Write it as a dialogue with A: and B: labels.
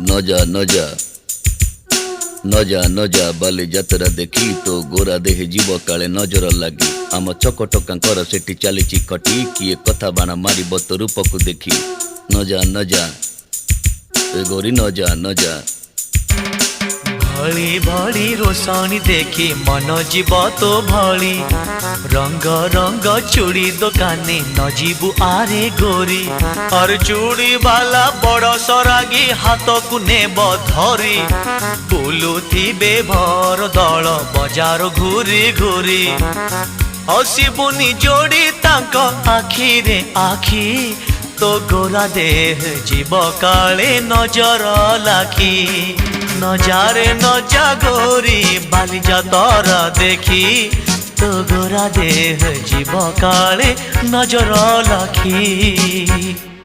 A: नजा नजा नजा नजा बाली जातरा देखी तो गोरा देह जीव काले नजर लगी आम चकटकांकर सेठी चलीची खटी किए कथा बाण मारिब तो रूप को देखी नजा नजा ए गोरी नजा नजा
B: भली भली रोशनी देखी मन जीव तो भली रंग रंग चूड़ी दुकानी न जीवु आरे गोरी और चूड़ी वाला बड़ सरागी हाथ को नेब धरी बुलुथिबे भर दल बजार घूरी घूरी हसिबुनी जोड़ी तांक आखि रे आखि तो गोरा देह जीव काले नजर लाखी नजारे नजा गोरी बालिजा तोरा देखी तो गोरा देह जीव काले नजर लाखी।